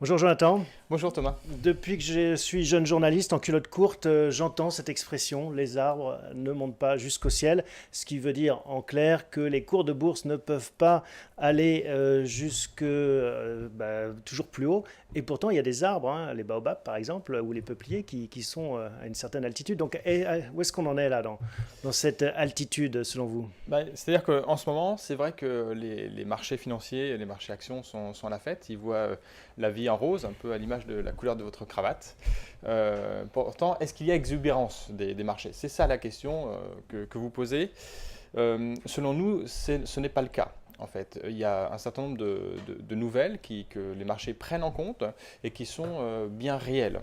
Bonjour Jonathan. Bonjour Thomas. Depuis que je suis jeune journaliste en culotte courte, j'entends cette expression, les arbres ne montent pas jusqu'au ciel, ce qui veut dire en clair que les cours de bourse ne peuvent pas aller toujours plus haut. Et pourtant, il y a des arbres, hein, les baobabs par exemple, ou les peupliers qui sont à une certaine altitude. Donc où est-ce qu'on en est là dans cette altitude selon vous? C'est-à-dire qu'en ce moment, c'est vrai que les marchés financiers, les marchés actions sont à la fête. Ils voient la vie en rose, un peu à l'image de la couleur de votre cravate. Pourtant, est-ce qu'il y a exubérance des marchés? C'est ça la question que vous posez. Selon nous, ce n'est pas le cas. En fait, il y a un certain nombre de nouvelles que les marchés prennent en compte et qui sont bien réelles.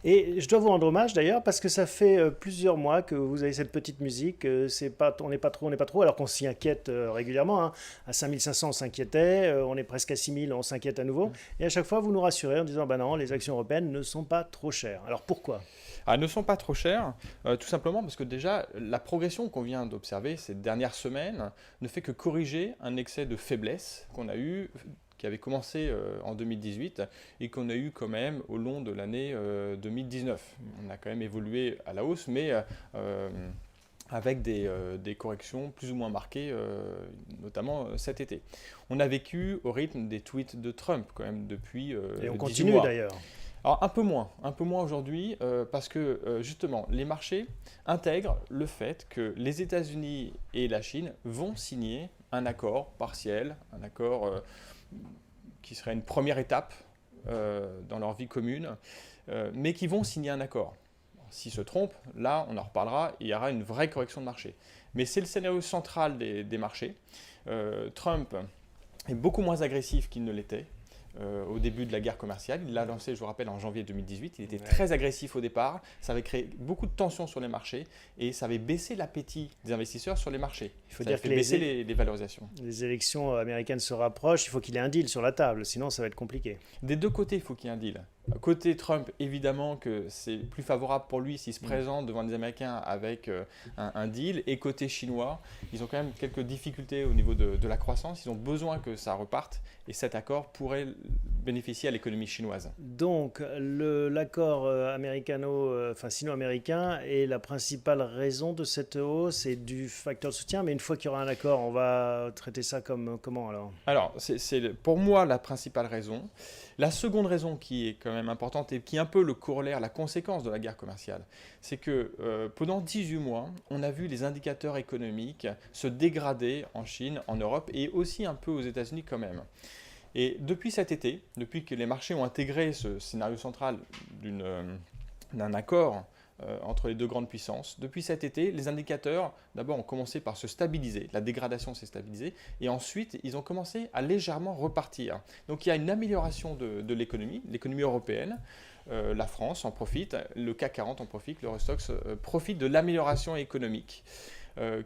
Et je dois vous rendre hommage d'ailleurs parce que ça fait plusieurs mois que vous avez cette petite musique. On n'est pas trop, on n'est pas trop, alors qu'on s'y inquiète régulièrement, hein. À 5500, on s'inquiétait, on est presque à 6000, on s'inquiète à nouveau. Et à chaque fois, vous nous rassurez en disant bah non, les actions européennes ne sont pas trop chères. Alors pourquoi? Elles ne sont pas trop chères, tout simplement parce que déjà, la progression qu'on vient d'observer ces dernières semaines ne fait que corriger un excès de faiblesse qu'on a eu, qui avait commencé en 2018 et qu'on a eu quand même au long de l'année 2019. On a quand même évolué à la hausse, mais avec des corrections plus ou moins marquées, notamment cet été. On a vécu au rythme des tweets de Trump quand même depuis Et on 18 continue mois. d'ailleurs. Alors un peu moins aujourd'hui, parce que justement, les marchés intègrent le fait que les États-Unis et la Chine vont signer un accord partiel, un accord qui serait une première étape dans leur vie commune, mais qui vont signer un accord. S'ils se trompent, là, on en reparlera, il y aura une vraie correction de marché. Mais c'est le scénario central des marchés. Trump est beaucoup moins agressif qu'il ne l'était au début de la guerre commerciale. Il l'a lancé, je vous rappelle, en janvier 2018. Il était très agressif au départ. Ça avait créé beaucoup de tensions sur les marchés et ça avait baissé l'appétit des investisseurs sur les marchés. Il faut Ça dire avait que fait baisser les valorisations. les élections américaines se rapprochent, il faut qu'il ait un deal sur la table, sinon ça va être compliqué. Des deux côtés, il faut qu'il y ait un deal. Côté Trump, évidemment que c'est plus favorable pour lui s'il se présente devant les Américains avec un deal. Et côté chinois, ils ont quand même quelques difficultés au niveau de la croissance. Ils ont besoin que ça reparte. Et cet accord pourrait bénéficier à l'économie chinoise. Donc l'accord sino-américain est la principale raison de cette hausse et du facteur de soutien. Mais une fois qu'il y aura un accord, on va traiter ça comme comment alors? Alors, c'est pour moi la principale raison. La seconde raison qui est quand même importante et qui est un peu le corollaire, la conséquence de la guerre commerciale, c'est que pendant 18 mois, on a vu les indicateurs économiques se dégrader en Chine, en Europe et aussi un peu aux États-Unis quand même. Et depuis cet été, depuis que les marchés ont intégré ce scénario central d'un accord entre les deux grandes puissances. Depuis cet été, les indicateurs, d'abord, ont commencé par se stabiliser. La dégradation s'est stabilisée. Et ensuite, ils ont commencé à légèrement repartir. Donc, il y a une amélioration de l'économie européenne. La France en profite, le CAC 40 en profite, l'Eurostoxx profite de l'amélioration économique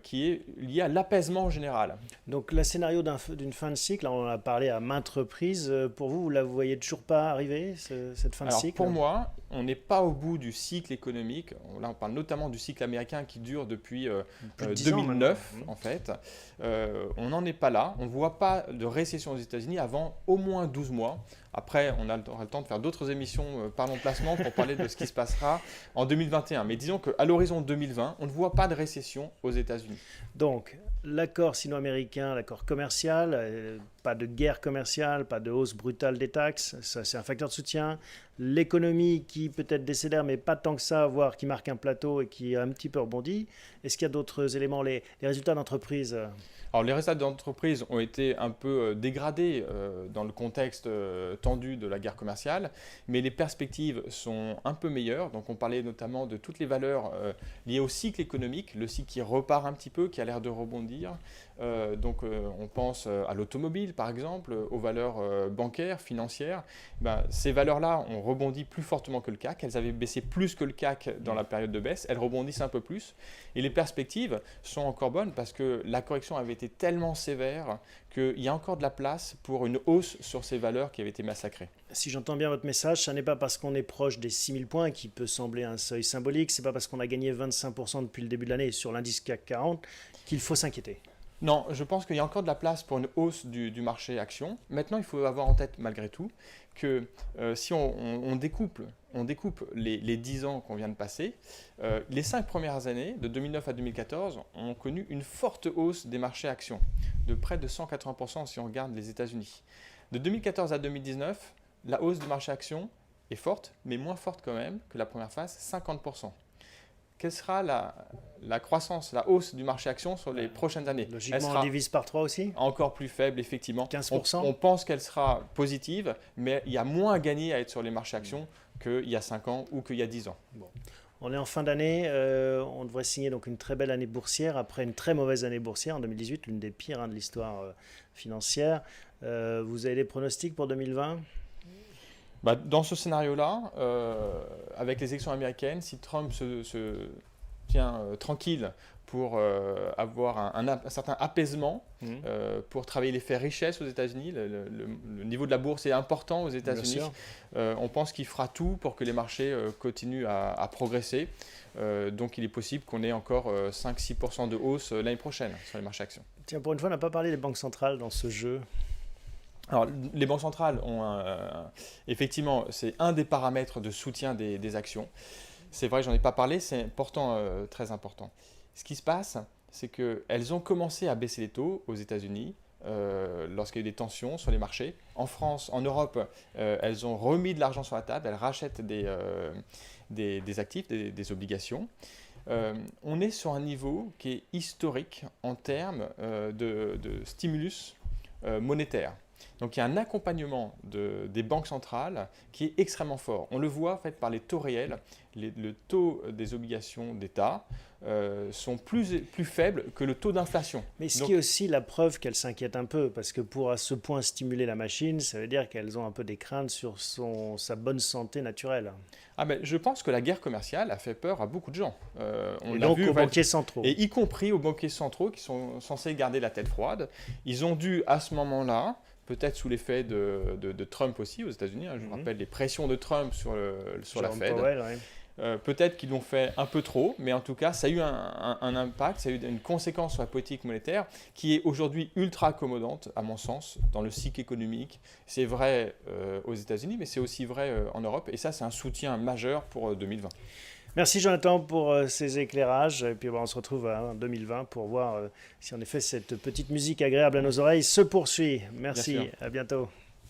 qui est liée à l'apaisement général. Donc le scénario d'une fin de cycle, on en a parlé à maintes reprises. Pour vous, vous la voyez toujours pas arriver, cette fin de Alors cycle? pour moi, on n'est pas au bout du cycle économique. Là, on parle notamment du cycle américain qui dure depuis Plus de 10 ans 2009, maintenant. en fait. On n'en est pas là. On ne voit pas de récession aux États-Unis avant au moins 12 mois. Après, on aura le temps de faire d'autres émissions Parlons Placement pour parler de ce qui se passera en 2021. Mais disons qu'à l'horizon 2020, on ne voit pas de récession aux États-Unis. Donc, l'accord sino-américain, l'accord commercial, pas de guerre commerciale, pas de hausse brutale des taxes, ça c'est un facteur de soutien. L'économie qui peut-être décélère, mais pas tant que ça, voire qui marque un plateau et qui a un petit peu rebondi. Est-ce qu'il y a d'autres éléments, les résultats d'entreprise? Alors, les résultats d'entreprise ont été un peu dégradés dans le contexte tendu de la guerre commerciale, mais les perspectives sont un peu meilleures. Donc, on parlait notamment de toutes les valeurs liées au cycle économique, le cycle qui repart un petit peu, qui a l'air de rebondir. On pense à l'automobile, par exemple, aux valeurs bancaires, financières. Ces valeurs-là ont rebondi plus fortement que le CAC. Elles avaient baissé plus que le CAC dans la période de baisse. Elles rebondissent un peu plus. Et les perspectives sont encore bonnes parce que la correction avait été tellement sévère qu'il y a encore de la place pour une hausse sur ces valeurs qui avaient été massacrées. Si j'entends bien votre message, ça n'est pas parce qu'on est proche des 6000 points, qui peut sembler un seuil symbolique, c'est pas parce qu'on a gagné 25% depuis le début de l'année sur l'indice CAC 40 qu'il faut s'inquiéter. Non, je pense qu'il y a encore de la place pour une hausse du marché action. Maintenant, il faut avoir en tête malgré tout que si on découpe les 10 ans qu'on vient de passer, les 5 premières années, de 2009 à 2014, ont connu une forte hausse des marchés actions, de près de 180% si on regarde les États-Unis. De 2014 à 2019, la hausse du marché actions est forte, mais moins forte quand même que la première phase, 50%. Quelle sera la croissance, la hausse du marché action sur les prochaines années? Logiquement, on divise par 3 aussi. Encore plus faible, effectivement. 15%. On pense qu'elle sera positive, mais il y a moins à gagner à être sur les marchés actions qu'il y a 5 ans ou qu'il y a 10 ans. Bon. On est en fin d'année, on devrait signer donc une très belle année boursière après une très mauvaise année boursière en 2018, l'une des pires de l'histoire financière. Vous avez des pronostics pour 2020? Dans ce scénario-là, avec les élections américaines, si Trump se tient tranquille pour avoir un certain apaisement, pour travailler l'effet richesse aux États-Unis, le niveau de la bourse est important aux États-Unis. On pense qu'il fera tout pour que les marchés continuent à progresser. Donc il est possible qu'on ait encore 5-6% de hausse l'année prochaine sur les marchés actions. Tiens, pour une fois, on n'a pas parlé des banques centrales dans ce jeu. Alors, les banques centrales ont effectivement, c'est un des paramètres de soutien des actions. C'est vrai, j'en ai pas parlé, c'est important, très important. Ce qui se passe, c'est qu'elles ont commencé à baisser les taux aux États-Unis lorsqu'il y a eu des tensions sur les marchés. En France, en Europe, elles ont remis de l'argent sur la table, elles rachètent des actifs, des obligations. On est sur un niveau qui est historique en termes de stimulus monétaire. Donc il y a un accompagnement des banques centrales qui est extrêmement fort. On le voit en fait par les taux réels. Le taux des obligations d'État sont plus faibles que le taux d'inflation. Mais ce qui est aussi la preuve qu'elles s'inquiètent un peu, parce que pour à ce point stimuler la machine, ça veut dire qu'elles ont un peu des craintes sur sa bonne santé naturelle. Je pense que la guerre commerciale a fait peur à beaucoup de gens. Et donc aux banquiers centraux. Et y compris aux banquiers centraux qui sont censés garder la tête froide. Ils ont dû à ce moment-là, peut-être sous l'effet de Trump aussi aux États-Unis, je vous rappelle les pressions de Trump sur la Fed. Powell, ouais. Peut-être qu'ils l'ont fait un peu trop, mais en tout cas, ça a eu un impact, ça a eu une conséquence sur la politique monétaire qui est aujourd'hui ultra accommodante, à mon sens, dans le cycle économique. C'est vrai aux États-Unis, mais c'est aussi vrai en Europe. Et ça, c'est un soutien majeur pour 2020. Merci Jonathan pour ces éclairages. Et puis on se retrouve en 2020 pour voir si en effet cette petite musique agréable à nos oreilles se poursuit. Merci, à bientôt.